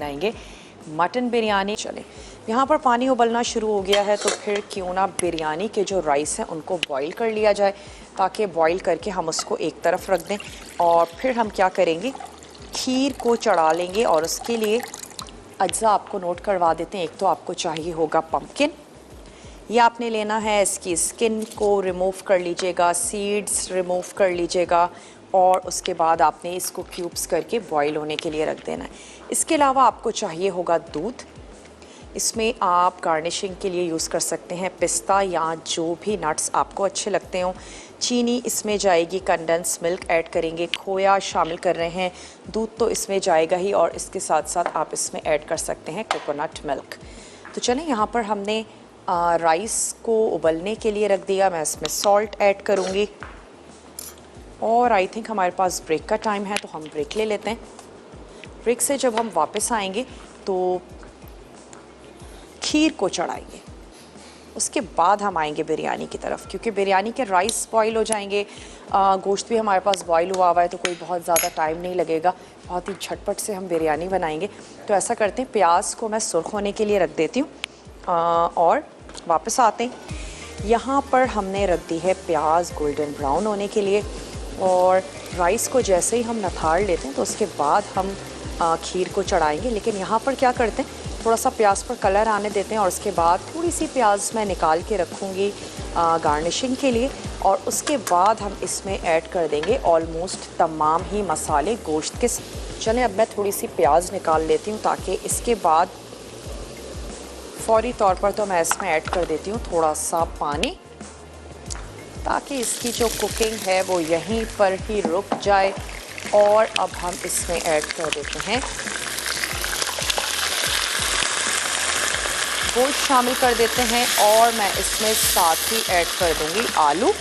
बनाएंगे मटन बिरयानी। चले, यहाँ पर पानी उबलना शुरू हो गया है, तो फिर क्यों ना बिरयानी के जो राइस हैं उनको बॉईल कर लिया जाए, ताकि बॉईल करके हम उसको एक तरफ रख दें। और फिर हम क्या करेंगे, खीर को चढ़ा लेंगे। और उसके लिए अज्जा आपको नोट करवा देते हैं। एक तो आपको चाहिए होगा पम्पकिन, ये आपने लेना है, इसकी स्किन को रिमूव कर लीजिएगा, सीड्स रिमूव कर लीजिएगा, और उसके बाद आपने इसको क्यूब्स करके बॉईल होने के लिए रख देना है। इसके अलावा आपको चाहिए होगा दूध। इसमें आप गार्निशिंग के लिए यूज़ कर सकते हैं पिस्ता या जो भी नट्स आपको अच्छे लगते हों। चीनी इसमें जाएगी, कंडेंस मिल्क ऐड करेंगे, खोया शामिल कर रहे हैं, दूध तो इसमें जाएगा ही, और इसके साथ साथ आप इसमें ऐड कर सकते हैं कोकोनट मिल्क। तो चलें, यहाँ पर हमने राइस को उबलने के लिए रख दिया। मैं इसमें सॉल्ट ऐड करूँगी, और आई थिंक हमारे पास ब्रेक का टाइम है, तो हम ब्रेक ले लेते हैं। ब्रेक से जब हम वापस आएंगे तो खीर को चढ़ाएंगे, उसके बाद हम आएंगे बिरयानी की तरफ, क्योंकि बिरयानी के राइस बॉईल हो जाएंगे, गोश्त भी हमारे पास बॉईल हुआ हुआ है, तो कोई बहुत ज़्यादा टाइम नहीं लगेगा, बहुत ही झटपट से हम बिरयानी बनाएंगे। तो ऐसा करते हैं, प्याज को मैं सुर्ख होने के लिए रख देती हूँ, और वापस आते हैं। यहाँ पर हमने रख दी है प्याज गोल्डन ब्राउन होने के लिए, और राइस को जैसे ही हम नथाड़ लेते हैं तो उसके बाद हम खीर को चढ़ाएंगे। लेकिन यहाँ पर क्या करते हैं, थोड़ा सा प्याज पर कलर आने देते हैं, और उसके बाद थोड़ी सी प्याज मैं निकाल के रखूँगी गार्निशिंग के लिए, और उसके बाद हम इसमें ऐड कर देंगे ऑलमोस्ट तमाम ही मसाले गोश्त के। चलें, अब मैं थोड़ी सी प्याज निकाल लेती हूँ, ताकि इसके बाद फौरी तौर पर तो मैं इसमें ऐड कर देती हूँ थोड़ा सा पानी, ताकि इसकी जो कुकिंग है वो यहीं पर ही रुक जाए। और अब हम इसमें ऐड कर देते हैं गोश्त शामिल कर देते हैं, और मैं इसमें साथ ही ऐड कर दूंगी आलू,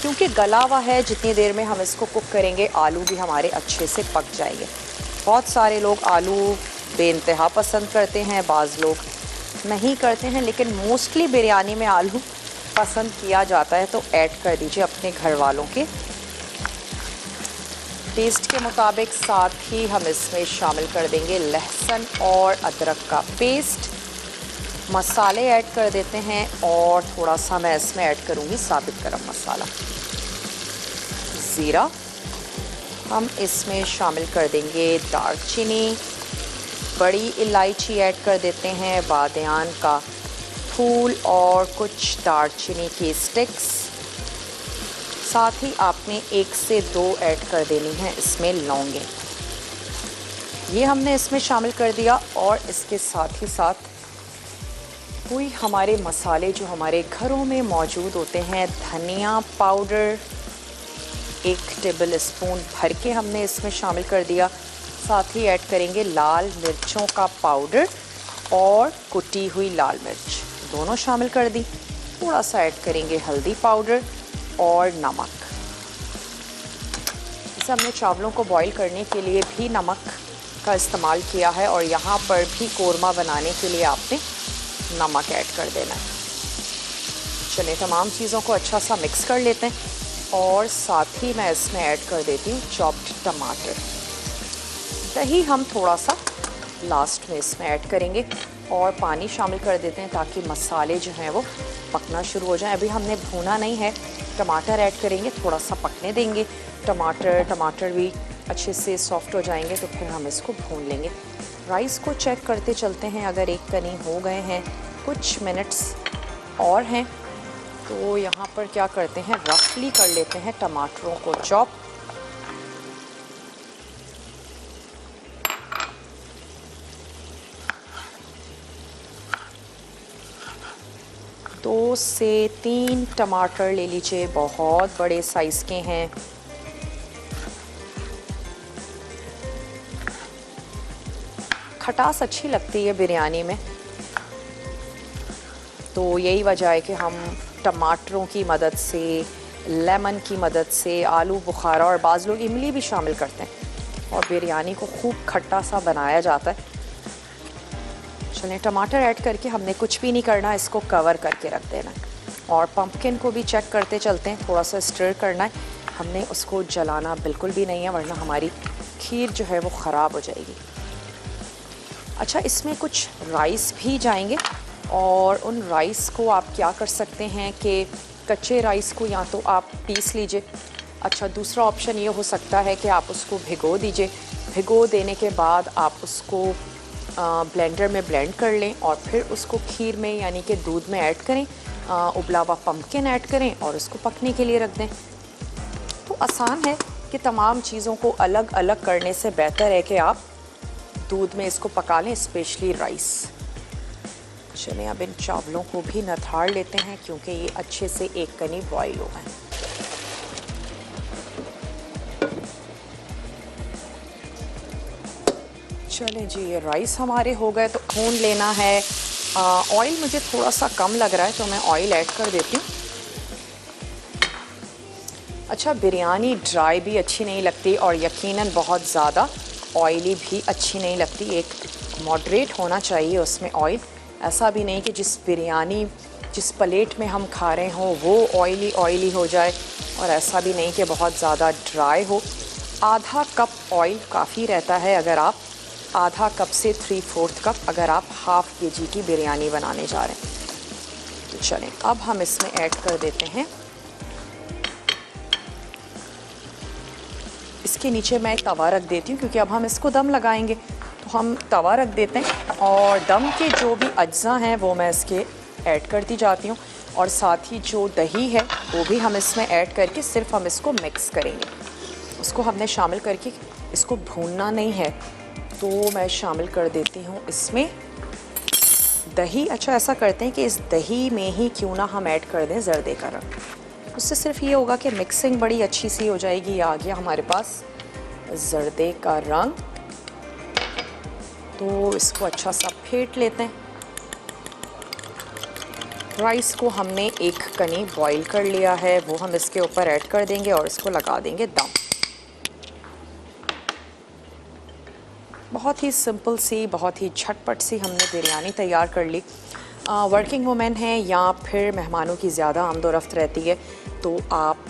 क्योंकि गला हुआ है, जितनी देर में हम इसको कुक करेंगे आलू भी हमारे अच्छे से पक जाएंगे। बहुत सारे लोग आलू बेइंतहा पसंद करते हैं, बाज़ लोग नहीं करते हैं, लेकिन मोस्टली बिरयानी में आलू पसंद किया जाता है, तो ऐड कर दीजिए अपने घर वालों के टेस्ट के मुताबिक। साथ ही हम इसमें शामिल कर देंगे लहसुन और अदरक का पेस्ट, मसाले ऐड कर देते हैं, और थोड़ा सा मैं इसमें ऐड करूँगी साबित गरम मसाला, ज़ीरा। हम इसमें शामिल कर देंगे दालचीनी, बड़ी इलायची ऐड कर देते हैं, बादियान का फूल, और कुछ दालचीनी की स्टिक्स। साथ ही आपने 1 से 2 ऐड कर देनी है इसमें लौंगे। ये हमने इसमें शामिल कर दिया, और इसके साथ ही साथ कोई हमारे मसाले जो हमारे घरों में मौजूद होते हैं, धनिया पाउडर 1 टेबल स्पून भर के हमने इसमें शामिल कर दिया। साथ ही ऐड करेंगे लाल मिर्चों का पाउडर और कुटी हुई लाल मिर्च, दोनों शामिल कर दी। थोड़ा सा ऐड करेंगे हल्दी पाउडर और नमक। इसे हमने चावलों को बॉईल करने के लिए भी नमक का इस्तेमाल किया है, और यहाँ पर भी कोरमा बनाने के लिए आपने नमक ऐड कर देना है। चलिए, तमाम चीज़ों को अच्छा सा मिक्स कर लेते हैं, और साथ ही मैं इसमें ऐड कर देती हूँ चॉप्ड टमाटर। दही हम थोड़ा सा लास्ट में इसमें ऐड करेंगे, और पानी शामिल कर देते हैं, ताकि मसाले जो हैं वो पकना शुरू हो जाएं। अभी हमने भूना नहीं है, टमाटर ऐड करेंगे, थोड़ा सा पकने देंगे। टमाटर भी अच्छे से सॉफ्ट हो जाएंगे, तो फिर हम इसको भून लेंगे। राइस को चेक करते चलते हैं, अगर एक कनी हो गए हैं, कुछ मिनट्स और हैं, तो यहाँ पर क्या करते हैं, रफली कर लेते हैं टमाटरों को चॉप। दो से 3 टमाटर ले लीजिए, बहुत बड़े साइज़ के हैं। खटास अच्छी लगती है बिरयानी में, तो यही वजह है कि हम टमाटरों की मदद से, लेमन की मदद से, आलू बुखारा और बाज़ लोग इमली भी शामिल करते हैं, और बिरयानी को खूब खट्टा सा बनाया जाता है। चलिए, टमाटर ऐड करके हमने कुछ भी नहीं करना, इसको कवर करके रख देना है। और पम्पकिन को भी चेक करते चलते हैं, थोड़ा सा स्टर करना है, हमने उसको जलाना बिल्कुल भी नहीं है, वरना हमारी खीर जो है वो ख़राब हो जाएगी। अच्छा, इसमें कुछ राइस भी जाएंगे और उन राइस को आप क्या कर सकते हैं कि कच्चे राइस को या तो आप पीस लीजिए। अच्छा, दूसरा ऑप्शन ये हो सकता है कि आप उसको भिगो दीजिए। भिगो देने के बाद आप उसको ब्लेंडर में ब्लेंड कर लें और फिर उसको खीर में यानी कि दूध में ऐड करें, उबला हुआ पम्पकिन ऐड करें और उसको पकने के लिए रख दें। तो आसान है कि तमाम चीज़ों को अलग अलग करने से बेहतर है कि आप दूध में इसको पका लें, स्पेशली राइस। चलें अब इन चावलों को भी नथाड़ लेते हैं क्योंकि ये अच्छे से एक कनी बॉईल हो गए। चलें जी, ये राइस हमारे हो गए तो भून लेना है। ऑयल मुझे थोड़ा सा कम लग रहा है तो मैं ऑयल ऐड कर देती हूँ। अच्छा, बिरयानी ड्राई भी अच्छी नहीं लगती और यकीनन बहुत ज़्यादा ऑयली भी अच्छी नहीं लगती। एक मॉडरेट होना चाहिए उसमें ऑयल। ऐसा भी नहीं कि जिस प्लेट में हम खा रहे हों वो ऑयली हो जाए और ऐसा भी नहीं कि बहुत ज़्यादा ड्राई हो। आधा कप ऑयल काफ़ी रहता है अगर आप आधा कप से 3/4 कप अगर आप हाफ़ kg की बिरयानी बनाने जा रहे हैं। तो चलें अब हम इसमें ऐड कर देते हैं, इसके नीचे मैं तवा रख देती हूँ क्योंकि अब हम इसको दम लगाएंगे। तो हम तवा रख देते हैं और दम के जो भी अज्जा हैं वो मैं इसके ऐड करती जाती हूँ और साथ ही जो दही है वो भी हम इसमें ऐड करके सिर्फ हम इसको मिक्स करेंगे। उसको हमने शामिल करके इसको भूनना नहीं है। तो मैं शामिल कर देती हूँ इसमें दही। अच्छा, ऐसा करते हैं कि इस दही में ही क्यों ना हम ऐड कर दें जर्दे का रंग। उससे सिर्फ ये होगा कि मिक्सिंग बड़ी अच्छी सी हो जाएगी। ये आ गया हमारे पास जर्दे का रंग। तो इसको अच्छा सा फेंट लेते हैं। राइस को हमने एक कनी बॉईल कर लिया है, वो हम इसके ऊपर ऐड कर देंगे और इसको लगा देंगे दम। बहुत ही सिंपल सी, बहुत ही झटपट सी हमने बिरयानी तैयार कर ली। वर्किंग वुमेन हैं या फिर मेहमानों की ज़्यादा आमदोरफ्त रहती है तो आप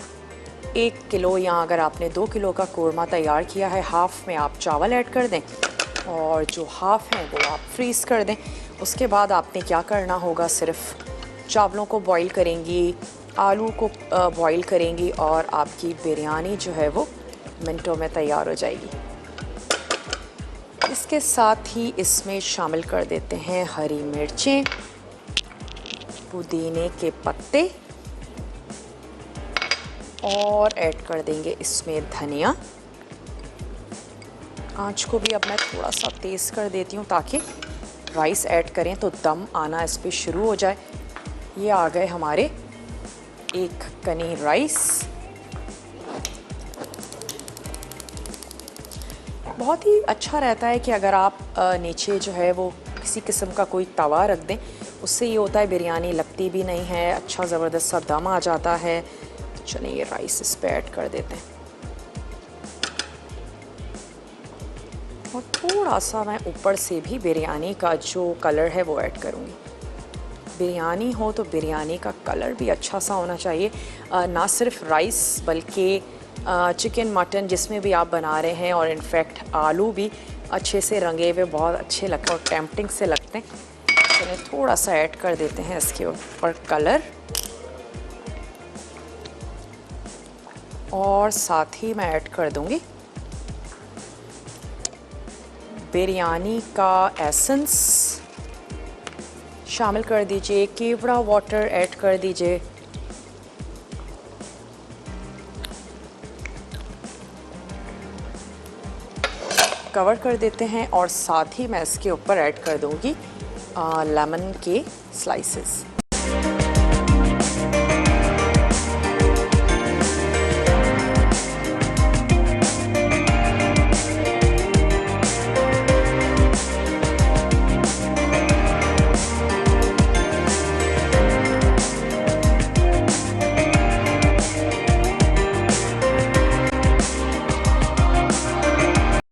1 किलो या अगर आपने 2 किलो का कोरमा तैयार किया है, हाफ़ में आप चावल ऐड कर दें और जो हाफ़ हैं वो आप फ्रीज़ कर दें। उसके बाद आपने क्या करना होगा, सिर्फ चावलों को बॉईल करेंगी, आलू को बॉईल करेंगी और आपकी बिरयानी जो है वो मिनटों में तैयार हो जाएगी। इसके साथ ही इसमें शामिल कर देते हैं हरी मिर्चें, पुदीने के पत्ते और ऐड कर देंगे इसमें धनिया। आंच को भी अब मैं थोड़ा सा तेज़ कर देती हूँ ताकि राइस ऐड करें तो दम आना इस पर शुरू हो जाए। ये आ गए हमारे 1 कनी राइस। बहुत ही अच्छा रहता है कि अगर आप नीचे जो है वो किसी किस्म का कोई तवा रख दें, उससे ये होता है बिरयानी लगती भी नहीं है, अच्छा ज़बरदस्त सा दम आ जाता है। तो चलिए ये राइस इस पर ऐड कर देते हैं और थोड़ा सा मैं ऊपर से भी बिरयानी का जो कलर है वो ऐड करूँगी। बिरयानी हो तो बिरयानी का कलर भी अच्छा सा होना चाहिए, ना सिर्फ राइस बल्कि चिकन, मटन जिसमें भी आप बना रहे हैं और इनफैक्ट आलू भी अच्छे से रंगे हुए बहुत अच्छे लगते हैं और टेम्पटिंग से लगते हैं। चलिए थोड़ा सा ऐड कर देते हैं इसके ऊपर कलर और साथ ही मैं ऐड कर दूंगी बिरयानी का एसेंस शामिल कर दीजिए, केवड़ा वाटर ऐड कर दीजिए। कवर कर देते हैं और साथ ही मैं इसके ऊपर ऐड कर दूंगी लेमन के स्लाइसेस।